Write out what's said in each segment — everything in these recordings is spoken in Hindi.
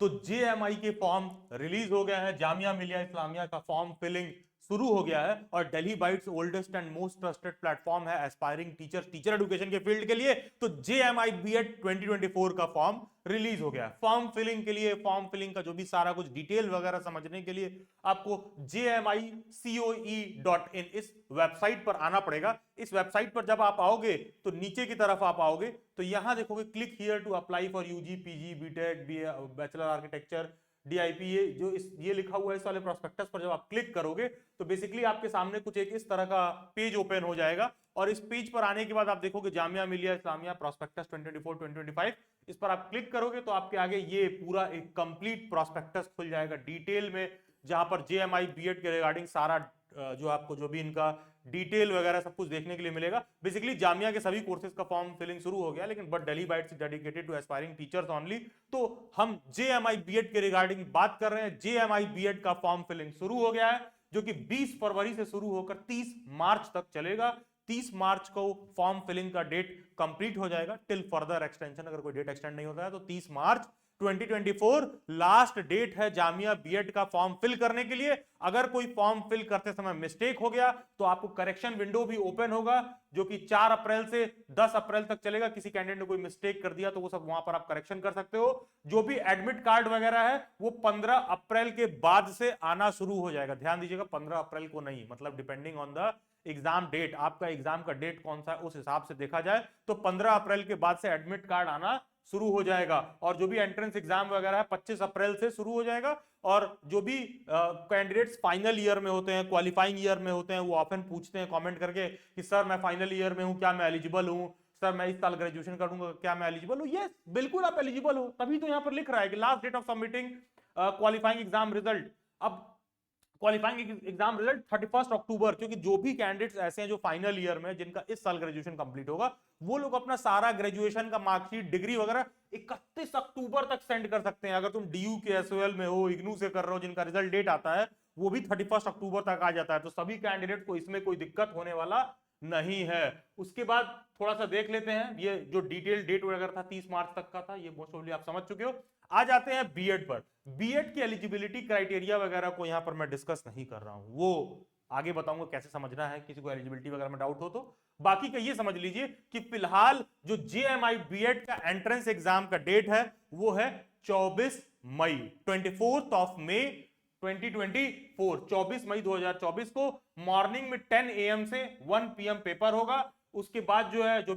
तो जेएमआई के फॉर्म रिलीज हो गया है, जामिया मिलिया इस्लामिया का फॉर्म फिलिंग शुरू हो गया है और Delhi bytes oldest and most trusted platform है एस्पायरिंग टीचर्स टीचर एजुकेशन के फील्ड के लिए। तो जेएमआई बीएड 2024 का फॉर्म रिलीज हो गया। फॉर्म फिलिंग के लिए, फॉर्म फिलिंग का जो भी सारा कुछ डिटेल वगैरह समझने के लिए आपको jmicoe.in इस वेबसाइट पर आना पड़ेगा। इस वेबसाइट पर जब आप आओगे तो नीचे की तरफ आप आओगे तो यहां देखोगे click here to apply for UG PG BTech bachelor architecture DIPA, जो ये लिखा हुआ है इस वाले प्रोस्पेक्टस पर जब आप क्लिक करोगे तो बेसिकली आपके सामने कुछ एक इस तरह का पेज ओपन हो जाएगा और इस पेज पर आने के बाद आप देखोगे जामिया मिलिया इस्लामिया प्रोस्पेक्टस 2024-2025। इस पर आप क्लिक करोगे तो आपके आगे ये पूरा एक कंप्लीट प्रोस्पेक्टस खुल जाएगा डिटेल में, जहां पर जेएमआई बीएड के रिगार्डिंग सारा जो आपको जो भी इनका डिटेल वगैरह सब कुछ देखने के लिए मिलेगा। बेसिकली जामिया के सभी कोर्सेज का फॉर्म फिलिंग शुरू हो गया, लेकिन but Delhi bites dedicated to aspiring teachers only. तो हम जेएमआई बीएड के रिगार्डिंग बात कर रहे हैं। जेएमआई बीएड का फॉर्म फिलिंग शुरू हो गया है, जो कि 20 फरवरी से शुरू होकर 30 मार्च तक चलेगा। 30 मार्च को फॉर्म फिलिंग का डेट कंप्लीट हो जाएगा टिल फर्दर एक्सटेंशन, अगर कोई डेट एक्सटेंड नहीं होता है तो 30 मार्च 2024 लास्ट डेट है जामिया बीएड का फॉर्म फिल करने के लिए। अगर कोई फॉर्म फिल करते समय मिस्टेक हो गया तो आपको करेक्शन विंडो भी ओपन होगा, जो कि 4 अप्रैल से 10 अप्रैल तक चलेगा। किसी कैंडिडेट ने कोई मिस्टेक कर दिया तो वो सब वहां पर आप करेक्शन कर सकते हो। जो भी एडमिट कार्ड वगैरह है वो 15 अप्रैल के बाद से आना शुरू हो जाएगा। ध्यान दीजिएगा, 15 अप्रैल को नहीं, मतलब depending on the exam date, आपका एग्जाम का डेट कौन सा है उस हिसाब से देखा जाए तो 15 अप्रैल के बाद से एडमिट कार्ड आना शुरू हो जाएगा। और जो भी एंट्रेंस एग्जाम वगैरह है 25 अप्रैल से शुरू हो जाएगा। और जो भी कैंडिडेट्स फाइनल ईयर में होते हैं, क्वालिफाइंग ईयर में होते हैं, वो ऑफन पूछते हैं कमेंट करके कि सर मैं फाइनल ईयर में हूं, क्या मैं एलिजिबल हूं? सर मैं इस साल ग्रेजुएशन करूंगा, क्या मैं एलिजिबल हूं? यस, बिल्कुल आप एलिजिबल हो, तभी तो यहां पर लिख रहा है कि last date of submitting qualifying exam result. अब क्वालिफाइंग एग्जाम रिजल्ट 31 अक्टूबर, क्योंकि जो भी कैंडिडेट्स ऐसे हैं जो फाइनल ईयर में जिनका इस साल ग्रेजुएशन कंप्लीट होगा, वो लोग अपना सारा ग्रेजुएशन का मार्कशीट डिग्री वगैरह 31 अक्टूबर तक सेंड कर सकते हैं। अगर तुम डीयू के एसओएल में हो, इग्नू से कर रहे हो, जिनका रिजल्ट डेट आता है वो भी 31 अक्टूबर तक आ जाता है। तो सभी कैंडिडेट को इसमें कोई दिक्कत होने वाला नहीं है। उसके बाद थोड़ा सा देख लेते हैं, ये जो डिटेल डेट वगैरह था 30 मार्च तक का था, ये मोस्ट ऑफली आप समझ चुके हो। आ जाते हैं बीएड पर। बीएड की एलिजिबिलिटी क्राइटेरिया वगैरह को यहां पर मैं डिस्कस नहीं कर रहा हूं, वो आगे बताऊंगा कैसे समझना है, किसी को एलिजिबिलिटी वगैरह में डाउट हो तो। बाकी का ये समझ लीजिए कि फिलहाल जो जेएमआई बीएड का एंट्रेंस एग्जाम का डेट है वो है 24 मई, 24 ऑफ मई 2024। 24 मई 2024 को मॉर्निंग में 10 AM से 1 PM पेपर होगा। उसके बाद जो है जो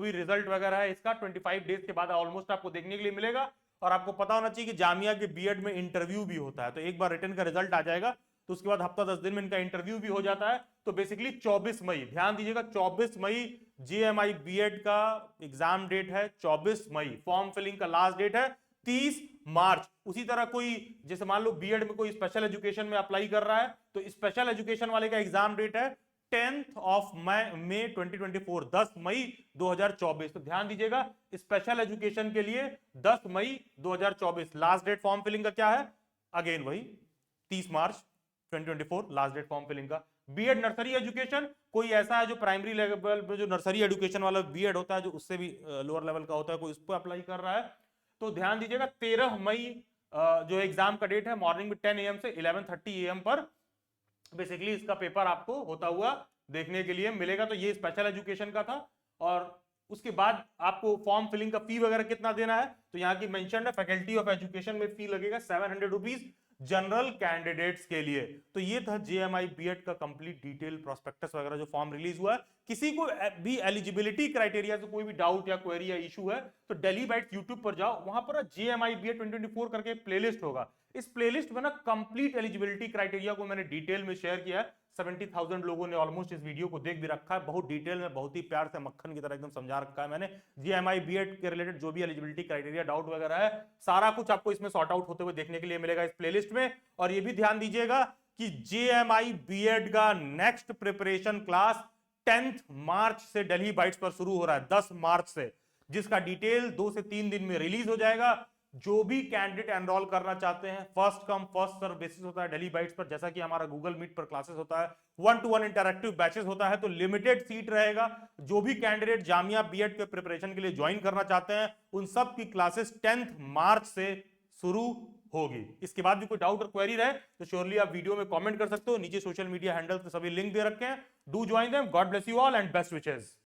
भी रिजल्ट वगैरह है इसका 25 डेज के बाद ऑलमोस्ट आपको देखने के लिए मिलेगा। और आपको पता होना चाहिए कि जामिया के बीएड में इंटरव्यू भी होता है, तो एक बार रिटर्न का रिजल्ट आ जाएगा तो उसके बाद हफ्ता 10 दिन में इनका इंटरव्यू भी हो जाता है। तो बेसिकली 24 मई, ध्यान दीजिएगा, 24 मई जेएमआई बीएड का एग्जाम डेट है। 24 मई फॉर्म फिलिंग का लास्ट डेट है 30 मार्च। उसी तरह कोई जैसे मान लो बीएड में कोई स्पेशल एजुकेशन में अप्लाई कर रहा है तो स्पेशल एजुकेशन वाले का एग्जाम डेट है 10th ऑफ मई 2024, 10 मई 2024। तो ध्यान दीजिएगा, स्पेशल एजुकेशन के लिए 10 मई 2024 लास्ट डेट फॉर्म फिलिंग का क्या है, अगेन वही 30 मार्च 2024 लास्ट डेट फॉर्म फिलिंग का। बीएड नर्सरी एजुकेशन, कोई ऐसा है जो प्राइमरी लेवल पे जो नर्सरी एजुकेशन वाला बीएड होता है, जो उससे भी लोअर लेवल का होता है, कोई उस पर अप्लाई कर रहा है तो ध्यान दीजिएगा 13 मई जो एग्जाम का डेट है, मॉर्निंग में 10 AM से 11:30 AM पर बेसिकली इसका पेपर आपको होता हुआ देखने के लिए मिलेगा। तो ये स्पेशल एजुकेशन का था। और उसके बाद आपको फॉर्म फिलिंग का फी वगैरह कितना देना है तो यहाँ की मेंशन है, फैकल्टी ऑफ एजुकेशन में फी लगेगा 700 रुपीज जनरल कैंडिडेट्स के लिए। तो ये था जेएमआई बीएड का कंप्लीट डिटेल प्रोस्पेक्टस वगैरह जो फॉर्म रिलीज हुआ है। किसी को भी एलिजिबिलिटी क्राइटेरिया से कोई भी डाउट या क्वेरी या इशू है तो दिल्ली बाइट्स यूट्यूब पर जाओ, वहां पर जेएमआई बीएड 2024 करके प्लेलिस्ट होगा। इस प्लेलिस्ट में ना कंप्लीट एलिजिबिलिटी क्राइटेरिया को मैंने डिटेल में शेयर किया है। 70,000 लोगों ने ऑलमोस्ट इस वीडियो को देख भी रखा है, बहुत डिटेल में, बहुत ही प्यार से मक्खन की तरह एकदम समझा रखा है मैंने। जेएमआई बीएड के रिलेटेड जो भी एलिजिबिलिटी क्राइटेरिया डाउट वगैरह है सारा कुछ आपको इसमें सॉर्ट आउट होते हुए देखने के लिए मिलेगा इस प्लेलिस्ट में। और ये भी ध्यान दीजिएगा कि जेएमआई बीएड का नेक्स्ट प्रिपरेशन क्लास 10th मार्च से दिल्ली बाइट्स पर शुरू हो रहा है, 10 मार्च से, जिसका डिटेल 2 से 3 दिन में रिलीज हो जाएगा। जो भी कैंडिडेट एनरोल करना चाहते हैं first come first serve basis होता है दिल्ली बाइट्स पर, जैसा कि हमारा गूगल मीट पर क्लासेस होता है, 1-to-1 इंटरैक्टिव बैचेस होता है, तो लिमिटेड सीट रहेगा। जो भी कैंडिडेट जामिया बीएड के प्रिपरेशन के लिए ज्वाइन करना चाहते हैं उन सब की क्लासेस 10th मार्च से शुरू होगी। इसके बाद भी कोई डाउट और क्वेरी रहे तो श्योरली आप वीडियो में कमेंट कर सकते हो। नीचे सोशल मीडिया हैंडल पे सभी लिंक दे रखे हैं। Do join them. God bless you all and best wishes.